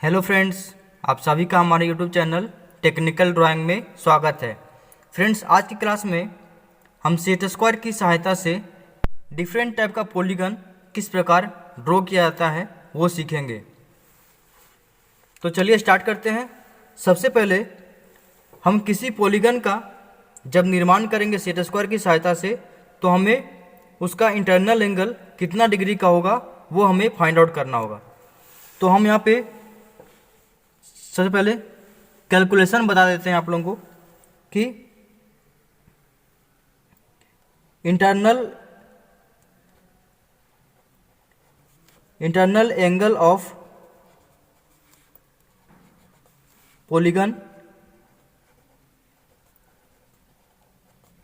Hello friends, आप सभी का हमारे यूट्यूब चैनल टेक्निकल ड्राइंग में स्वागत है। फ्रेंड्स, आज की क्लास में हम सेट स्क्वायर की सहायता से डिफरेंट टाइप का पॉलीगन किस प्रकार ड्रॉ किया जाता है वो सीखेंगे। तो चलिए स्टार्ट करते हैं। सबसे पहले हम किसी पॉलीगन का जब निर्माण करेंगे सेट स्क्वायर की सहायता से, तो हमें उसका इंटरनल एंगल कितना डिग्री का होगा वो हमें फाइंड आउट करना होगा। तो हम यहाँ पे सबसे पहले कैलकुलेशन बता देते हैं आप लोगों को कि internal angle of polygon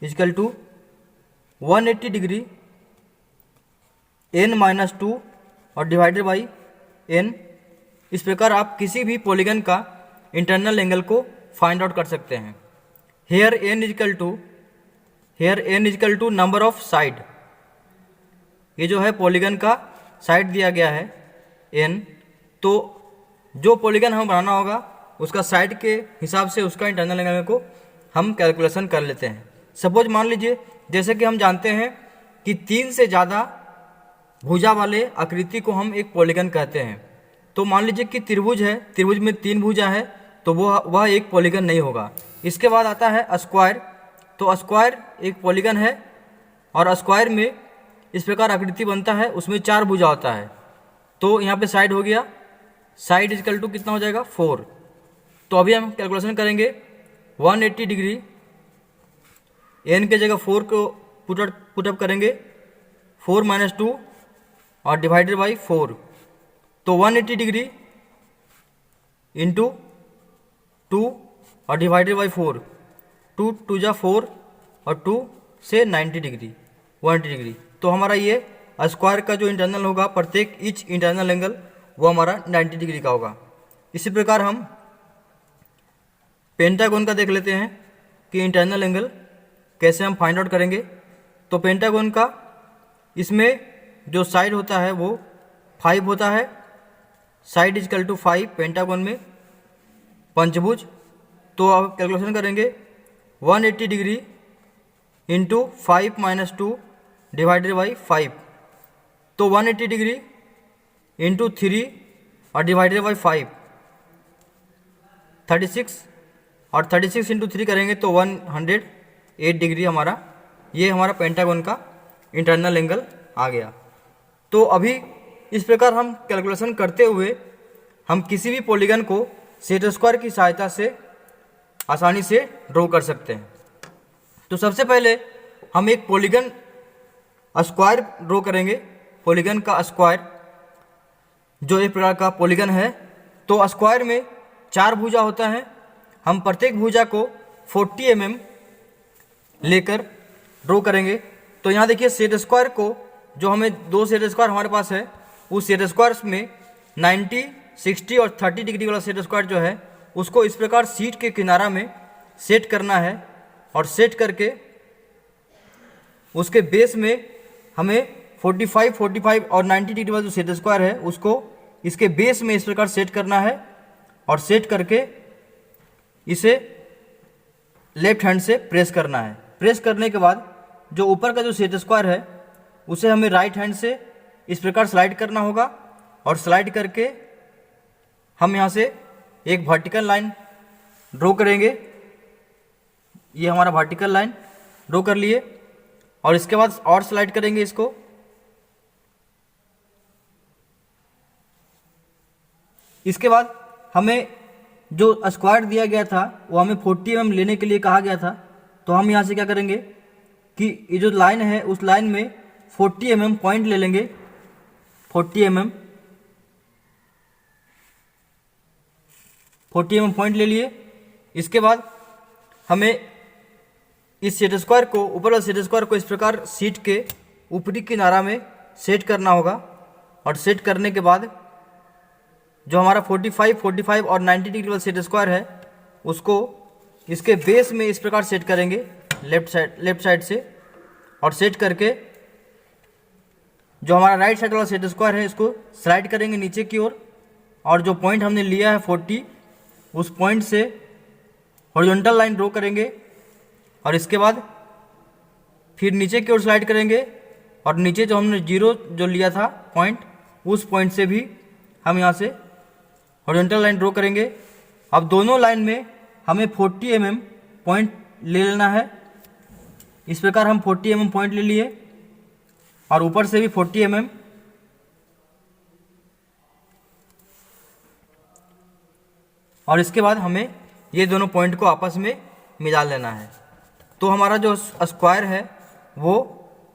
equal to 180 degree n-2 और डिवाइडेड बाई n। इस प्रकार आप किसी भी पॉलीगन का इंटरनल एंगल को फाइंड आउट कर सकते हैं। Here n is equal to number of side. ये जो है पॉलीगन का साइड दिया गया है n, तो जो पॉलीगन हमें बनाना होगा उसका साइड के हिसाब से उसका इंटरनल एंगल को हम कैलकुलेशन कर लेते हैं। सपोज मान लीजिए, जैसे कि हम जानते हैं कि 3 से ज़्यादा भुजा वाले आकृति को हम एक पॉलीगन कहते हैं। तो मान लीजिए कि त्रिभुज है, त्रिभुज में 3 भुजा है, तो वह एक पॉलीगन नहीं होगा। इसके बाद आता है स्क्वायर। तो स्क्वायर एक पॉलीगन है और स्क्वायर में इस प्रकार आकृति बनता है, उसमें 4 भुजा होता है। तो यहाँ पे साइड हो गया, साइड इजकल टू कितना हो जाएगा 4। तो अभी हम कैलकुलेशन करेंगे 180 डिग्री, n के जगह 4 को पुटअप करेंगे, 4 - 2 और डिवाइडेड बाई 4। तो 180 डिग्री इंटू 2 और डिवाइडेड बाई 4, 2 2 जा 4 और 2 से 90 डिग्री, 180 डिग्री। तो हमारा ये स्क्वायर का जो इंटरनल होगा, प्रत्येक ईच इंटरनल एंगल वो हमारा 90 डिग्री का होगा। इसी प्रकार हम पेंटागन का देख लेते हैं कि इंटरनल एंगल कैसे हम फाइंड आउट करेंगे। तो पेंटागन का इसमें जो साइड होता है वो 5 होता है, साइड इजकल टू 5 पेंटागन में पंचभुज। तो अब कैलकुलेशन करेंगे 180 डिग्री इंटू 5 - 2 डिवाइडेड बाई 5। तो 180 डिग्री इंटू 3 और डिवाइडेड बाई 5, 36 और 36 इंटू 3 करेंगे तो 108 डिग्री ये हमारा पेंटागन का इंटरनल एंगल आ गया। तो अभी इस प्रकार हम कैलकुलेशन करते हुए हम किसी भी पॉलीगन को सेट स्क्वायर की सहायता से आसानी से ड्रॉ कर सकते हैं। तो सबसे पहले हम एक पॉलीगन स्क्वायर ड्रॉ करेंगे। पॉलीगन का स्क्वायर जो एक प्रकार का पॉलीगन है, तो स्क्वायर में 4 भुजा होता है। हम प्रत्येक भुजा को 40 mm लेकर ड्रॉ करेंगे। तो यहाँ देखिए सेट स्क्वायर को, जो हमें 2 सेट स्क्वायर हमारे पास है, उस सेट स्क्वायर में 90, 60 और 30 डिग्री वाला सेट स्क्वायर जो है उसको इस प्रकार शीट के किनारा में सेट करना है। और सेट करके उसके बेस में हमें 45, 45 और 90 डिग्री वाला जो सेट स्क्वायर है उसको इसके बेस में इस प्रकार सेट करना है। और सेट करके इसे लेफ्ट हैंड से प्रेस करना है। प्रेस करने के बाद जो ऊपर का जो सेट स्क्वायर है उसे हमें राइट हैंड से इस प्रकार स्लाइड करना होगा। और स्लाइड करके हम यहाँ से एक वर्टिकल लाइन ड्रॉ करेंगे। ये हमारा वर्टिकल लाइन ड्रॉ कर लिए और इसके बाद और स्लाइड करेंगे इसको। इसके बाद हमें जो स्क्वायर दिया गया था वो हमें 40 mm लेने के लिए कहा गया था। तो हम यहाँ से क्या करेंगे कि ये जो लाइन है उस लाइन में 40 mm पॉइंट ले लेंगे। 40 mm पॉइंट ले लिए। इसके बाद हमें इस सेट स्क्वायर को, ऊपर वाले सेट स्क्वायर को इस प्रकार शीट के ऊपरी किनारा में सेट करना होगा। और सेट करने के बाद जो हमारा 45, 45 और 90 डिग्री वाला सेट स्क्वायर है उसको इसके बेस में इस प्रकार सेट करेंगे लेफ्ट साइड से। और सेट करके जो हमारा राइट साइड वाला सेट स्क्वायर है इसको स्लाइड करेंगे नीचे की ओर। और जो पॉइंट हमने लिया है 40, उस पॉइंट से हॉरिजॉन्टल लाइन ड्रॉ करेंगे और इसके बाद फिर नीचे की ओर स्लाइड करेंगे और नीचे जो हमने 0 जो लिया था पॉइंट, उस पॉइंट से भी हम यहाँ से हॉरिजॉन्टल लाइन ड्रॉ करेंगे। अब दोनों लाइन में हमें 40 mm पॉइंट ले लेना है। इस प्रकार हम 40 mm पॉइंट ले लिए और ऊपर से भी 40 mm। और इसके बाद हमें ये दोनों पॉइंट को आपस में मिला लेना है, तो हमारा जो स्क्वायर है वो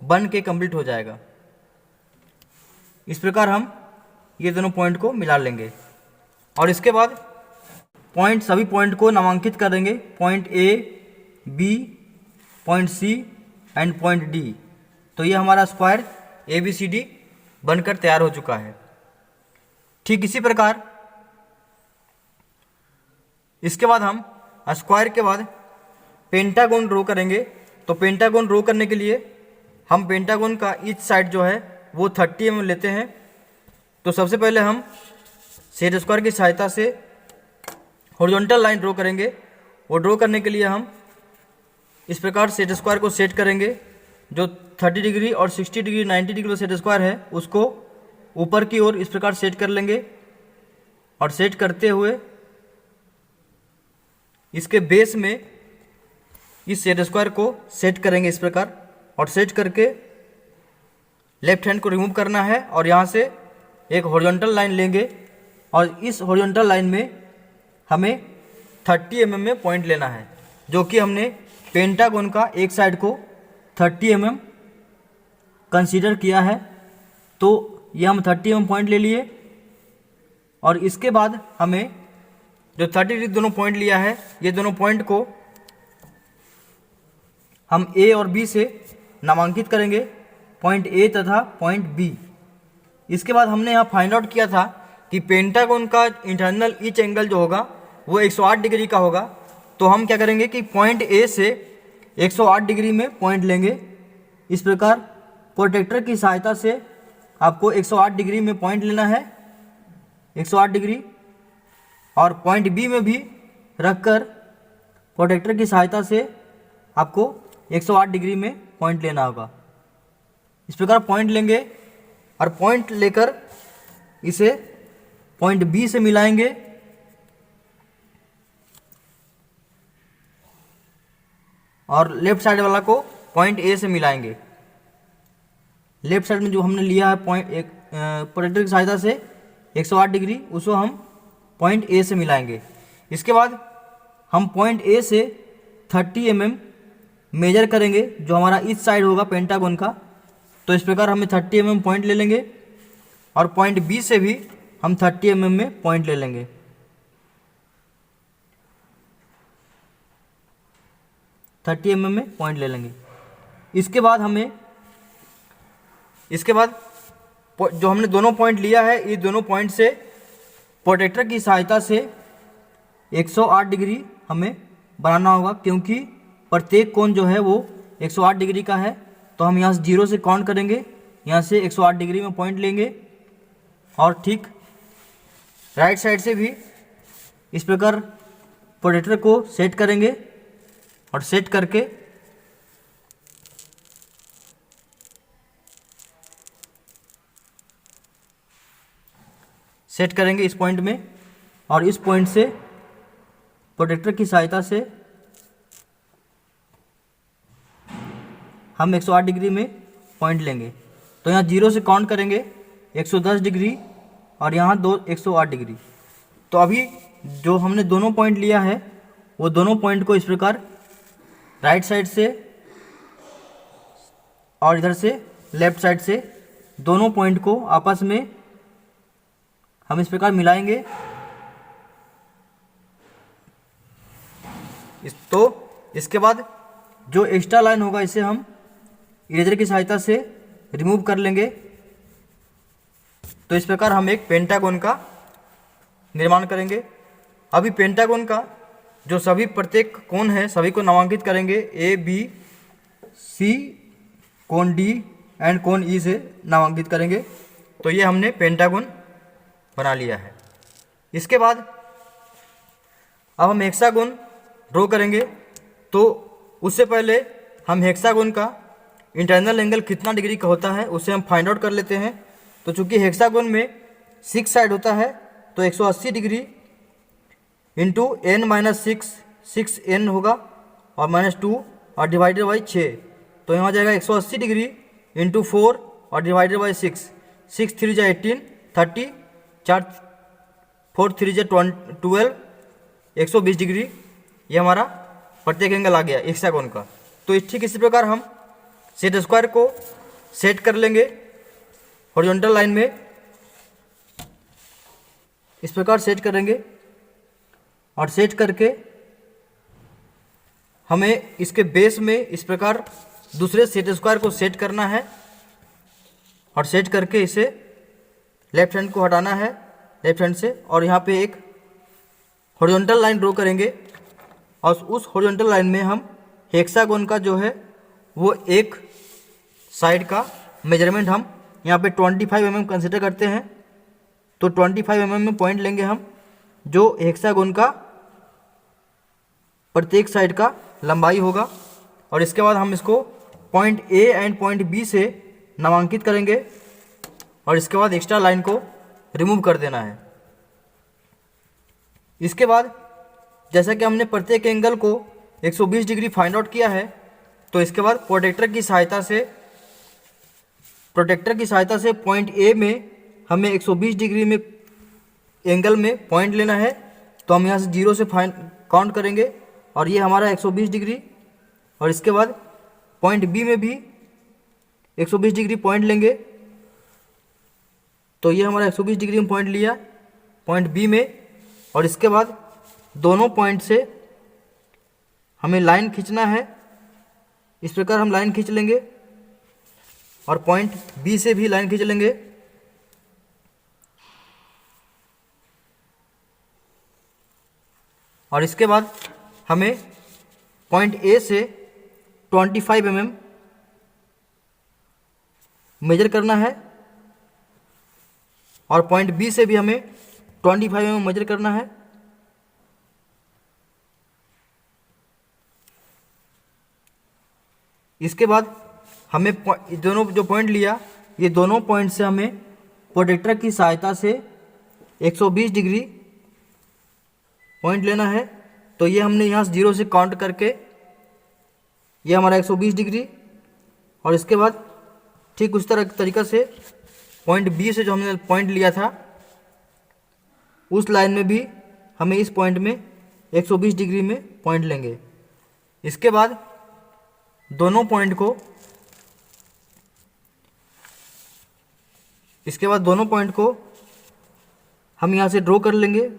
बन के कंप्लीट हो जाएगा। इस प्रकार हम ये दोनों पॉइंट को मिला लेंगे और इसके बाद पॉइंट, सभी पॉइंट को नामांकित करेंगे, point A, B, point C and point D. तो ये हमारा स्क्वायर ABCD बनकर तैयार हो चुका है। ठीक इसी प्रकार इसके बाद हम स्क्वायर के बाद पेंटागन ड्रॉ करेंगे। तो पेंटागन ड्रॉ करने के लिए हम पेंटागन का ईच साइड जो है वो 30 mm लेते हैं। तो सबसे पहले हम सेट स्क्वायर की सहायता से हॉरिजॉन्टल लाइन ड्रॉ करेंगे। वो ड्रॉ करने के लिए हम इस प्रकार सेट स्क्वायर को सेट करेंगे। जो 30 डिग्री और 60 डिग्री 90 डिग्री सेट स्क्वायर है उसको ऊपर की ओर इस प्रकार सेट कर लेंगे और सेट करते हुए इसके बेस में इस सेट स्क्वायर को सेट करेंगे इस प्रकार, और सेट करके लेफ्ट हैंड को रिमूव करना है और यहाँ से एक हॉरिजॉन्टल लाइन लेंगे और इस हॉरिजॉन्टल लाइन में हमें 30 mm में पॉइंट लेना है, जो कि हमने पेंटागन का एक साइड को 30 mm कंसीडर किया है। तो ये हम 30 mm पॉइंट ले लिए और इसके बाद हमें जो 30 डिग्री दोनों पॉइंट लिया है, ये दोनों पॉइंट को हम A और B से नामांकित करेंगे, पॉइंट A तथा पॉइंट B। इसके बाद हमने यहाँ फाइंड आउट किया था कि पेंटागन का इंटरनल ईच एंगल जो होगा वो 108 डिग्री का होगा। तो हम क्या करेंगे कि पॉइंट A से 108 डिग्री में पॉइंट लेंगे। इस प्रकार प्रोटेक्टर की सहायता से आपको 108 डिग्री में पॉइंट लेना है, 108 डिग्री, और पॉइंट B में भी रखकर प्रोटेक्टर की सहायता से आपको 108 डिग्री में पॉइंट लेना होगा। इस प्रकार पॉइंट लेंगे और पॉइंट लेकर इसे पॉइंट B से मिलाएंगे और लेफ्ट साइड वाला को पॉइंट A से मिलाएंगे। लेफ्ट साइड में जो हमने लिया है पॉइंट एक प्रोटेक्टर की सहायता से 108 डिग्री, उसको हम पॉइंट A से मिलाएंगे। इसके बाद हम पॉइंट A से 30 mm मेजर करेंगे, जो हमारा इस साइड होगा पेंटागन का। तो इस प्रकार हमें 30 mm पॉइंट ले लेंगे और पॉइंट B से भी हम 30 mm में पॉइंट ले लेंगे। में पॉइंट ले लेंगे। इसके बाद जो हमने दोनों पॉइंट लिया है, ये दोनों पॉइंट से प्रोटेक्टर की सहायता से 108 डिग्री हमें बनाना होगा, क्योंकि प्रत्येक कोण जो है वो 108 डिग्री का है। तो हम यहाँ से 0 से काउंट करेंगे, यहाँ से 108 डिग्री में पॉइंट लेंगे और ठीक राइट साइड से भी इस प्रकार प्रोटेक्टर को सेट करेंगे और सेट करके सेट करेंगे इस पॉइंट में, और इस पॉइंट से प्रोटेक्टर की सहायता से हम 108 डिग्री में पॉइंट लेंगे। तो यहाँ 0 से काउंट करेंगे 110 डिग्री और यहाँ 108 डिग्री। तो अभी जो हमने दोनों पॉइंट लिया है, वो दोनों पॉइंट को इस प्रकार राइट साइड से और इधर से लेफ्ट साइड से दोनों पॉइंट को आपस में हम इस प्रकार मिलाएंगे। तो इसके बाद जो एक्स्ट्रा लाइन होगा इसे हम इरेजर की सहायता से रिमूव कर लेंगे। तो इस प्रकार हम एक पेंटागन का निर्माण करेंगे। अभी पेंटागन का जो सभी प्रत्येक कोण है सभी को नामांकित करेंगे, A, B, C, कोण D एंड कोण E से नामांकित करेंगे। तो ये हमने पेंटागन बना लिया है। इसके बाद अब हम हेक्सागोन ड्रॉ करेंगे। तो उससे पहले हम हेक्सागोन का इंटरनल एंगल कितना डिग्री का होता है उसे हम फाइंड आउट कर लेते हैं। तो चूंकि हेक्सागोन में 6 साइड होता है तो 180 डिग्री इंटू n माइनस 6 होगा और -2 और डिवाइडेड बाई 6। तो यहाँ जाएगा 180 डिग्री इंटू 4 और डिवाइडेड बाई 6। 6 3 जा 18, 30, 4 4 3 जा 12, 120 डिग्री ये हमारा प्रत्येक एंगल आ गया हेक्सागोन का। तो ठीक इसी प्रकार हम सेट स्क्वायर को सेट कर लेंगे हॉरिजॉन्टल लाइन में, इस प्रकार सेट करेंगे और सेट करके हमें इसके बेस में इस प्रकार दूसरे सेट स्क्वायर को सेट करना है और सेट करके इसे लेफ्ट हैंड को हटाना है लेफ्ट हैंड से और यहाँ पे एक हॉरिजॉन्टल लाइन ड्रॉ करेंगे और उस हॉरिजॉन्टल लाइन में हम हेक्सागोन का जो है वो एक साइड का मेजरमेंट हम यहाँ पे 25 mm कंसिडर करते हैं। तो 25 mm में पॉइंट लेंगे हम जो हेक्सागोन का प्रत्येक साइड का लंबाई होगा और इसके बाद हम इसको point A and point B से नामांकित करेंगे और इसके बाद एक्स्ट्रा लाइन को रिमूव कर देना है। इसके बाद जैसा कि हमने प्रत्येक एंगल को 120 डिग्री फाइंड आउट किया है तो इसके बाद प्रोटेक्टर की सहायता से पॉइंट ए में हमें 120 डिग्री में एंगल में पॉइंट लेना है। तो हम यहाँ से 0 से काउंट करेंगे और ये हमारा 120 डिग्री और इसके बाद पॉइंट बी में भी 120 डिग्री पॉइंट लेंगे। तो ये हमारा 120 डिग्री में पॉइंट लिया पॉइंट बी में और इसके बाद दोनों पॉइंट से हमें लाइन खींचना है। इस प्रकार हम लाइन खींच लेंगे और पॉइंट बी से भी लाइन खींच लेंगे। और इसके बाद हमें पॉइंट ए से 25 mm मेजर करना है और पॉइंट बी से भी हमें 25 mm मेजर करना है। इसके बाद हमें दोनों जो पॉइंट लिया ये दोनों पॉइंट से हमें प्रोटेक्टर की सहायता से 120 डिग्री पॉइंट लेना है। तो ये हमने यहाँ 0 से काउंट करके ये हमारा 120 डिग्री और इसके बाद ठीक उस तरीक़ा से पॉइंट बी से जो हमने पॉइंट लिया था उस लाइन में भी हमें इस पॉइंट में 120 डिग्री में पॉइंट लेंगे। इसके बाद दोनों पॉइंट को हम यहाँ से ड्रॉ कर लेंगे।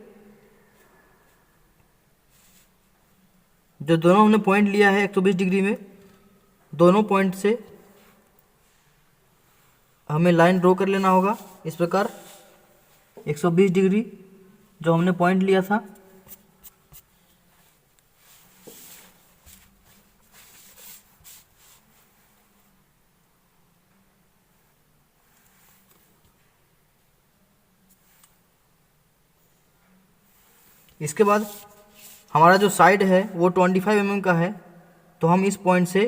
जो दोनों हमने पॉइंट लिया है 120 डिग्री में दोनों पॉइंट से हमें लाइन ड्रॉ कर लेना होगा इस प्रकार 120 डिग्री जो हमने पॉइंट लिया था। इसके बाद हमारा जो साइड है वो 25 mm का है तो हम इस पॉइंट से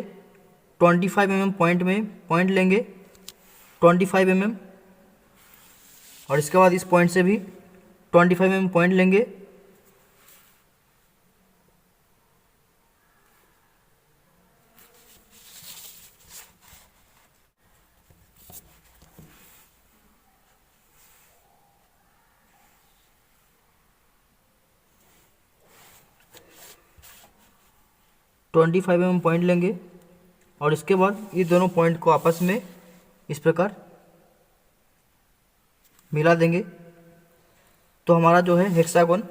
25 mm पॉइंट में पॉइंट लेंगे 25 mm और इसके बाद इस पॉइंट से भी 25 mm पॉइंट लेंगे। ट्वेंटी 25 mm पॉइंट लेंगे और इसके बाद ये दोनों पॉइंट को आपस में इस प्रकार मिला देंगे तो हमारा जो है हेक्सागोन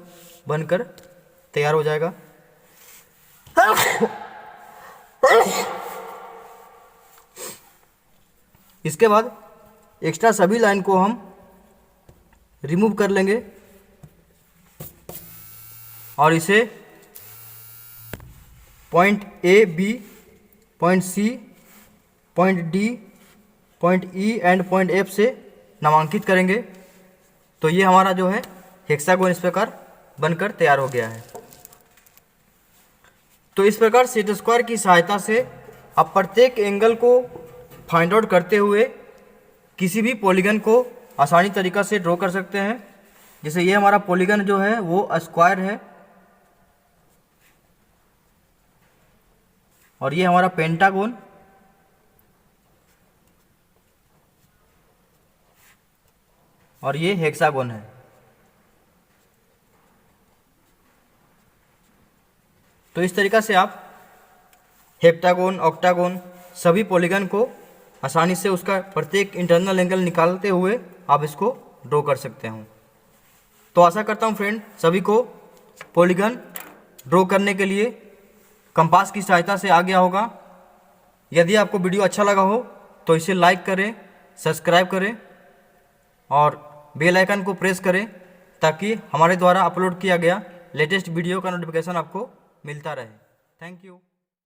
बनकर तैयार हो जाएगा। इसके बाद एक्स्ट्रा सभी लाइन को हम रिमूव कर लेंगे और इसे point A B, point C, point D, point E and point F से नामांकित करेंगे। तो ये हमारा जो है हेक्सागोन इस प्रकार बनकर तैयार हो गया है। तो इस प्रकार सेट स्क्वायर की सहायता से आप प्रत्येक एंगल को फाइंड आउट करते हुए किसी भी पॉलीगन को आसानी तरीका से ड्रॉ कर सकते हैं। जैसे ये हमारा पॉलीगन जो है वो स्क्वायर है और ये हमारा पेंटागन और ये हेक्सागोन है। तो इस तरीका से आप हेप्टागोन, ऑक्टागोन सभी पॉलीगन को आसानी से उसका प्रत्येक इंटरनल एंगल निकालते हुए आप इसको ड्रॉ कर सकते हो। तो आशा करता हूँ फ्रेंड सभी को पॉलीगन ड्रॉ करने के लिए कंपास की सहायता से आ गया होगा। यदि आपको वीडियो अच्छा लगा हो तो इसे लाइक करें, सब्सक्राइब करें और बेल आइकन को प्रेस करें ताकि हमारे द्वारा अपलोड किया गया लेटेस्ट वीडियो का नोटिफिकेशन आपको मिलता रहे। Thank you.